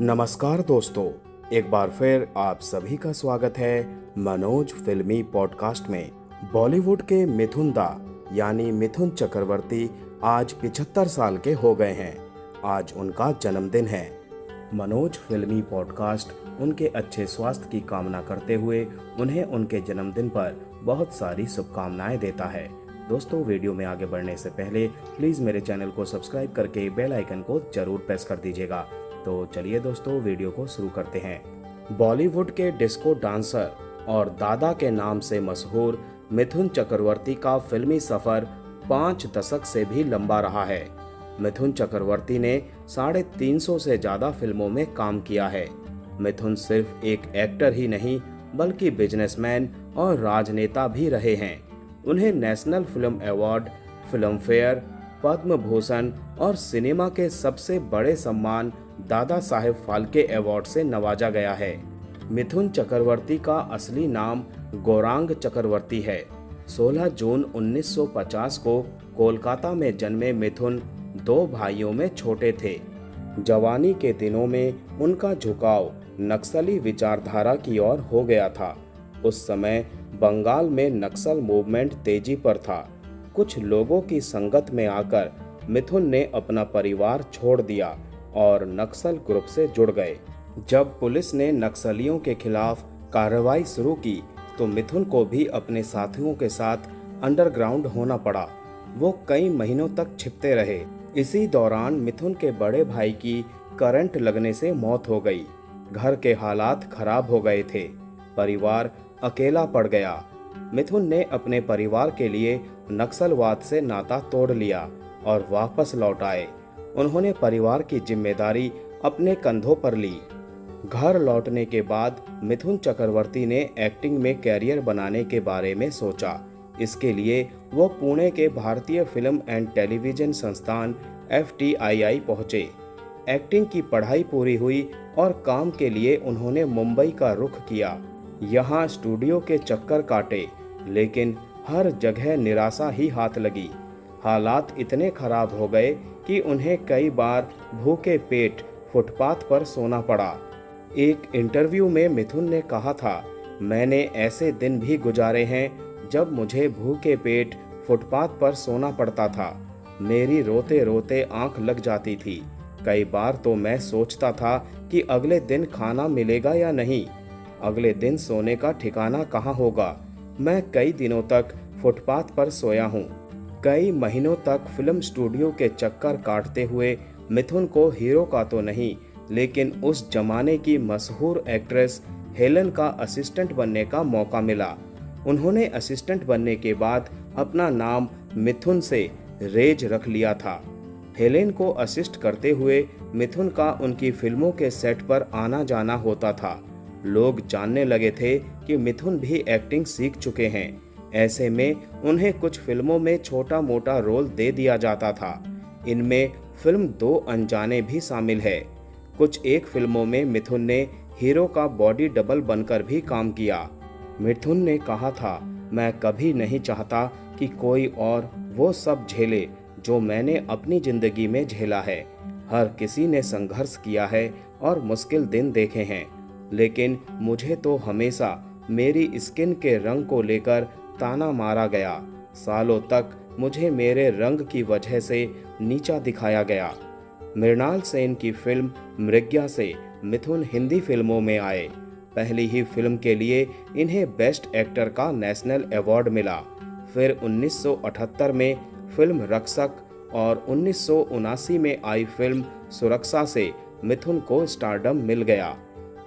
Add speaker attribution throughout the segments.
Speaker 1: नमस्कार दोस्तों, एक बार फिर आप सभी का स्वागत है मनोज फिल्मी पॉडकास्ट में। बॉलीवुड के मिथुन दा यानी मिथुन चक्रवर्ती आज 75 साल के हो गए हैं। आज उनका जन्मदिन है। मनोज फिल्मी पॉडकास्ट उनके अच्छे स्वास्थ्य की कामना करते हुए उन्हें उनके जन्मदिन पर बहुत सारी शुभकामनाएं देता है। दोस्तों, वीडियो में आगे बढ़ने से पहले प्लीज़ मेरे चैनल को सब्सक्राइब करके बेल आइकन को जरूर प्रेस कर दीजिएगा। तो चलिए दोस्तों, वीडियो को शुरू करते हैं। बॉलीवुड के डिस्को डांसर और दादा के नाम से मशहूर मिथुन चक्रवर्ती का फिल्मी सफर 5 दशक से भी लंबा रहा है। मिथुन चक्रवर्ती ने 350 से ज्यादा फिल्मों में काम किया है। मिथुन सिर्फ एक एक्टर ही नहीं बल्कि बिजनेसमैन और राजनेता भी रहे हैं। उन्हें national film award, Filmfare, Padma Bhushan और सिनेमा के सबसे बड़े सम्मान दादा साहेब फाल्के अवार्ड से नवाजा गया है। मिथुन चक्रवर्ती का असली नाम गौरांग चक्रवर्ती है। 16 जून 1950 को कोलकाता में जन्मे मिथुन 2 भाइयों में छोटे थे। जवानी के दिनों में उनका झुकाव नक्सली विचारधारा की ओर हो गया था। उस समय बंगाल में नक्सल मूवमेंट तेजी पर था। कुछ लोगों की संगत में आकर मिथुन ने अपना परिवार छोड़ दिया और नक्सल ग्रुप से जुड़ गए। जब पुलिस ने नक्सलियों के खिलाफ कार्रवाई शुरू की तो मिथुन को भी अपने साथियों के साथ अंडरग्राउंड होना पड़ा। वो कई महीनों तक छिपते रहे। इसी दौरान मिथुन के बड़े भाई की करंट लगने से मौत हो गई। घर के हालात खराब हो गए थे। परिवार अकेला पड़ गया। मिथुन ने अपने परिवार के लिए नक्सलवाद से नाता तोड़ लिया और वापस लौट आए। उन्होंने परिवार की जिम्मेदारी अपने कंधों पर ली। घर लौटने के बाद मिथुन चक्रवर्ती ने एक्टिंग में कैरियर बनाने के बारे में सोचा। इसके लिए वो पुणे के भारतीय फिल्म एंड टेलीविजन संस्थान FTII पहुंचे। एक्टिंग की पढ़ाई पूरी हुई और काम के लिए उन्होंने मुंबई का रुख किया। यहाँ स्टूडियो के चक्कर काटे, लेकिन हर जगह निराशा ही हाथ लगी। हालात इतने खराब हो गए कि उन्हें कई बार भूखे पेट फुटपाथ पर सोना पड़ा। एक इंटरव्यू में मिथुन ने कहा था, मैंने ऐसे दिन भी गुजारे हैं जब मुझे भूखे पेट फुटपाथ पर सोना पड़ता था। मेरी रोते रोते आंख लग जाती थी। कई बार तो मैं सोचता था कि अगले दिन खाना मिलेगा या नहीं, अगले दिन सोने का ठिकाना कहाँ होगा। मैं कई दिनों तक फुटपाथ पर सोया हूँ। कई महीनों तक फिल्म स्टूडियो के चक्कर काटते हुए मिथुन को हीरो का तो नहीं, लेकिन उस जमाने की मशहूर एक्ट्रेस हेलन का असिस्टेंट बनने का मौका मिला। उन्होंने असिस्टेंट बनने के बाद अपना नाम मिथुन से रेज रख लिया था। हेलेन को असिस्ट करते हुए मिथुन का उनकी फिल्मों के सेट पर आना जाना होता था। लोग जानने लगे थे कि मिथुन भी एक्टिंग सीख चुके हैं। ऐसे में उन्हें कुछ फिल्मों में छोटा मोटा रोल दे दिया जाता था। इनमें फिल्म 2 अनजाने भी शामिल है। कुछ एक फिल्मों में मिथुन ने हीरो का बॉडी डबल बनकर भी काम किया। मिथुन ने कहा था, मैं कभी नहीं चाहता कि कोई और वो सब झेले जो मैंने अपनी जिंदगी में झेला है। हर किसी ने संघर्ष किया है और मुश्किल दिन देखे हैं, लेकिन मुझे तो हमेशा मेरी स्किन के रंग को लेकर ताना मारा गया। सालों तक मुझे मेरे रंग की वजह से नीचा दिखाया गया। मृणाल सेन की फिल्म मृग्या से मिथुन हिंदी फिल्मों में आए। पहली ही फिल्म के लिए इन्हें बेस्ट एक्टर का नेशनल अवार्ड मिला। फिर 1978 में फिल्म रक्षक और 1979 में आई फिल्म सुरक्षा से मिथुन को स्टारडम मिल गया।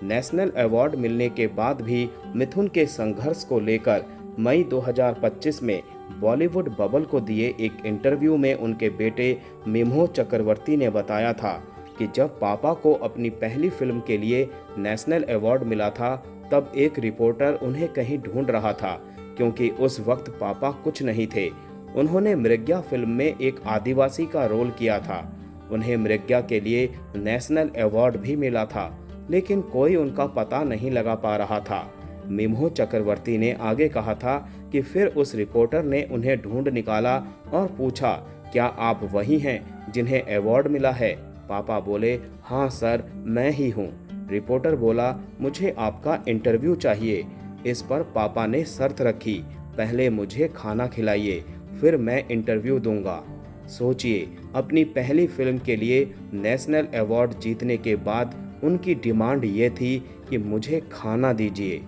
Speaker 1: नेशनल अवार्ड मिलने के बाद भी मिथुन के संघर्ष को लेकर मई 2025 में बॉलीवुड बबल को दिए एक इंटरव्यू में उनके बेटे मिम्हो चक्रवर्ती ने बताया था कि जब पापा को अपनी पहली फिल्म के लिए नेशनल अवार्ड मिला था, तब एक रिपोर्टर उन्हें कहीं ढूंढ रहा था, क्योंकि उस वक्त पापा कुछ नहीं थे। उन्होंने मृग्या फिल्म में एक आदिवासी का रोल किया था। उन्हें मृग्या के लिए नेशनल अवार्ड भी मिला था, लेकिन कोई उनका पता नहीं लगा पा रहा था। मिम्हो चक्रवर्ती ने आगे कहा था कि फिर उस रिपोर्टर ने उन्हें ढूंढ निकाला और पूछा, क्या आप वही हैं जिन्हें अवार्ड मिला है? पापा बोले, हाँ सर, मैं ही हूँ। रिपोर्टर बोला, मुझे आपका इंटरव्यू चाहिए। इस पर पापा ने शर्त रखी, पहले मुझे खाना खिलाइए, फिर मैं इंटरव्यू दूंगा। सोचिए, अपनी पहली फिल्म के लिए नेशनल अवार्ड जीतने के बाद उनकी डिमांड ये थी कि मुझे खाना दीजिए।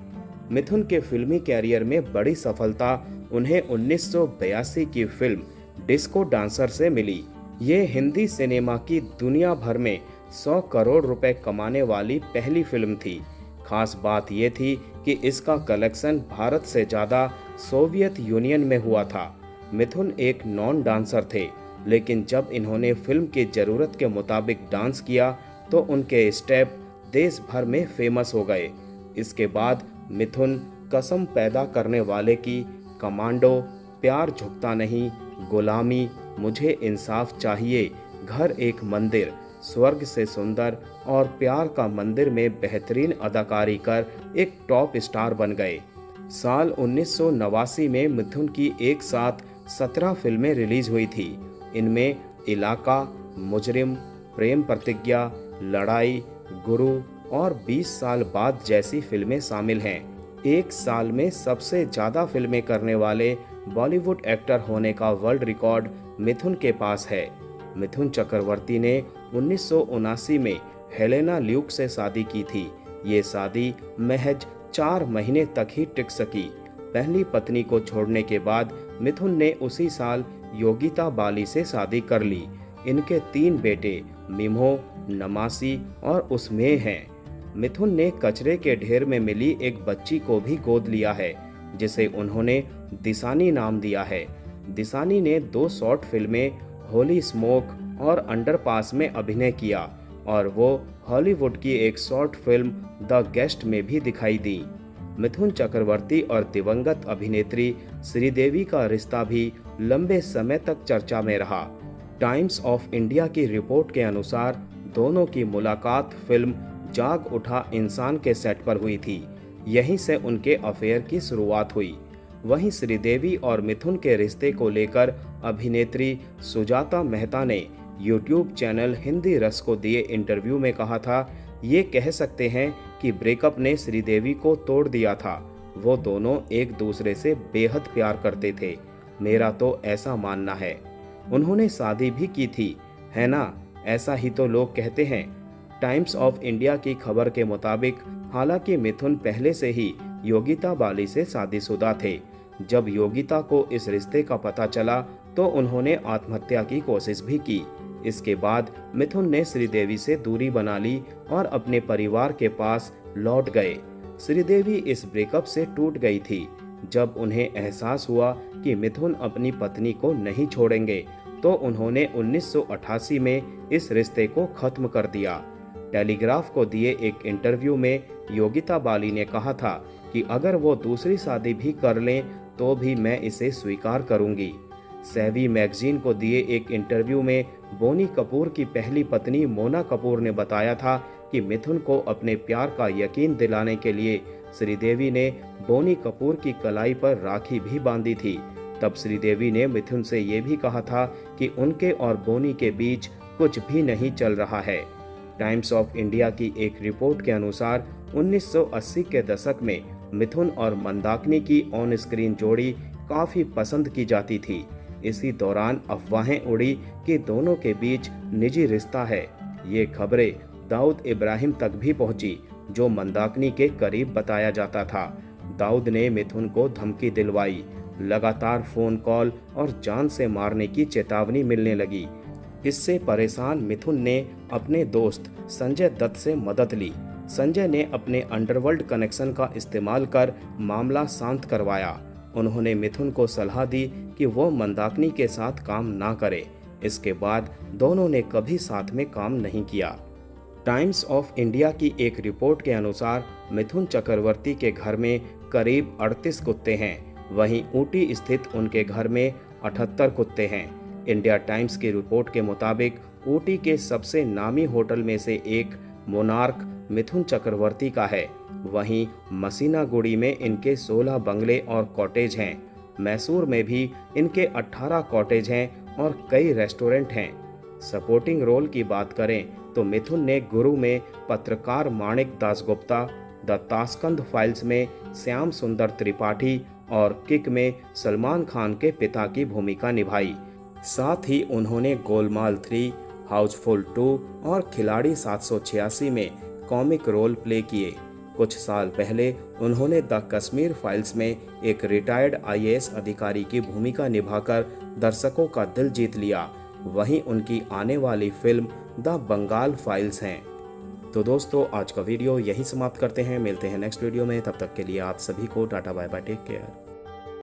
Speaker 1: मिथुन के फिल्मी कैरियर में बड़ी सफलता उन्हें 1982 की फिल्म डिस्को डांसर से मिली। ये हिंदी सिनेमा की दुनिया भर में 100 करोड़ रुपए कमाने वाली पहली फिल्म थी। खास बात ये थी कि इसका कलेक्शन भारत से ज़्यादा सोवियत यूनियन में हुआ था। मिथुन एक नॉन डांसर थे, लेकिन जब इन्होंने फिल्म की ज़रूरत के मुताबिक डांस किया तो उनके स्टेप देश भर में फेमस हो गए। इसके बाद मिथुन कसम पैदा करने वाले की, कमांडो, प्यार झुकता नहीं, गुलामी, मुझे इंसाफ चाहिए, घर एक मंदिर, स्वर्ग से सुंदर और प्यार का मंदिर में बेहतरीन अदाकारी कर एक टॉप स्टार बन गए। साल 1989 में मिथुन की एक साथ 17 फिल्में रिलीज हुई थी। इनमें इलाका, मुजरिम, प्रेम प्रतिज्ञा, लड़ाई, गुरु और 20 साल बाद जैसी फिल्में शामिल हैं। एक साल में सबसे ज़्यादा फिल्में करने वाले बॉलीवुड एक्टर होने का वर्ल्ड रिकॉर्ड मिथुन के पास है। मिथुन चक्रवर्ती ने 1979 में हेलेना ल्यूक से शादी की थी। ये शादी महज 4 महीने तक ही टिक सकी। पहली पत्नी को छोड़ने के बाद मिथुन ने उसी साल योगिता बाली से शादी कर ली। इनके 3 बेटे मिमो, नमासी और उस्मेह हैं। मिथुन ने कचरे के ढेर में मिली एक बच्ची को भी गोद लिया है, जिसे उन्होंने दिसानी नाम दिया है। दिसानी ने 2 शॉर्ट फिल्में होली स्मोक और अंडरपास में अभिनय किया और वो हॉलीवुड की एक शॉर्ट फिल्म द गेस्ट में भी दिखाई दी। मिथुन चक्रवर्ती और दिवंगत अभिनेत्री श्रीदेवी का रिश्ता भी लंबे समय तक चर्चा में रहा। टाइम्स ऑफ इंडिया की रिपोर्ट के अनुसार दोनों की मुलाकात फिल्म जाग उठा इंसान के सेट पर हुई थी। यहीं से उनके अफेयर की शुरुआत हुई। वहीं श्रीदेवी और मिथुन के रिश्ते को लेकर अभिनेत्री सुजाता मेहता ने यूट्यूब चैनल हिंदी रस को दिए इंटरव्यू में कहा था, ये कह सकते हैं कि ब्रेकअप ने श्रीदेवी को तोड़ दिया था। वो दोनों एक दूसरे से बेहद प्यार करते थे, मेरा तो ऐसा मानना है। उन्होंने शादी भी की थी, है ना? ऐसा ही तो लोग कहते हैं। टाइम्स ऑफ इंडिया की खबर के मुताबिक हालांकि मिथुन पहले से ही योगिता बाली से शादीशुदा थे। जब योगिता को इस रिश्ते का पता चला तो उन्होंने आत्महत्या की कोशिश भी की। इसके बाद मिथुन ने श्रीदेवी से दूरी बना ली और अपने परिवार के पास लौट गए। श्रीदेवी इस ब्रेकअप से टूट गई थी। जब उन्हें एहसास हुआ कि मिथुन अपनी पत्नी को नहीं छोड़ेंगे तो उन्होंने 1988 में इस रिश्ते को खत्म कर दिया। टेलीग्राफ को दिए एक इंटरव्यू में योगिता बाली ने कहा था कि अगर वो दूसरी शादी भी कर लें तो भी मैं इसे स्वीकार करूंगी। सेवी मैगजीन को दिए एक इंटरव्यू में बोनी कपूर की पहली पत्नी मोना कपूर ने बताया था कि मिथुन को अपने प्यार का यकीन दिलाने के लिए श्रीदेवी ने बोनी कपूर की कलाई पर राखी भी बांधी थी। तब श्रीदेवी ने मिथुन से ये भी कहा था कि उनके और बोनी के बीच कुछ भी नहीं चल रहा है। टाइम्स ऑफ इंडिया की एक रिपोर्ट के अनुसार 1980 के दशक में मिथुन और मंदाकिनी की ऑन स्क्रीन जोड़ी काफी पसंद की जाती थी। इसी दौरान अफवाहें उड़ी कि दोनों के बीच निजी रिश्ता है। ये खबरें दाऊद इब्राहिम तक भी पहुंची, जो मंदाकिनी के करीब बताया जाता था। दाऊद ने मिथुन को धमकी दिलवाई। लगातार फोन कॉल और जान से मारने की चेतावनी मिलने लगी। इससे परेशान मिथुन ने अपने दोस्त संजय दत्त से मदद ली। संजय ने अपने अंडरवर्ल्ड कनेक्शन का इस्तेमाल कर मामला शांत करवाया। उन्होंने मिथुन को सलाह दी कि वो मंदाकिनी के साथ काम ना करे। इसके बाद दोनों ने कभी साथ में काम नहीं किया। टाइम्स ऑफ इंडिया की एक रिपोर्ट के अनुसार मिथुन चक्रवर्ती के घर में करीब 38 कुत्ते हैं। वहीं ऊटी स्थित उनके घर में 78 कुत्ते हैं। इंडिया टाइम्स की रिपोर्ट के मुताबिक ऊटी के सबसे नामी होटल में से एक मोनार्क मिथुन चक्रवर्ती का है। वहीं मसीनागुड़ी में इनके 16 बंगले और कॉटेज हैं। मैसूर में भी इनके 18 कॉटेज हैं और कई रेस्टोरेंट हैं। सपोर्टिंग रोल की बात करें तो मिथुन ने गुरु में पत्रकार माणिक दासगुप्ता, द ताशकंद फाइल्स में श्याम सुंदर त्रिपाठी और किक में सलमान खान के पिता की भूमिका निभाई। साथ ही उन्होंने गोलमाल 3, हाउसफुल 2 और खिलाड़ी 786 में कॉमिक रोल प्ले किए। कुछ साल पहले उन्होंने द कश्मीर फाइल्स में एक रिटायर्ड आईएएस अधिकारी की भूमिका निभाकर दर्शकों का दिल जीत लिया। वहीं उनकी आने वाली फिल्म द बंगाल फाइल्स हैं। तो दोस्तों, आज का वीडियो यहीं समाप्त करते हैं। मिलते हैं नेक्स्ट वीडियो में। तब तक के लिए आप सभी को tata bye bye, take care.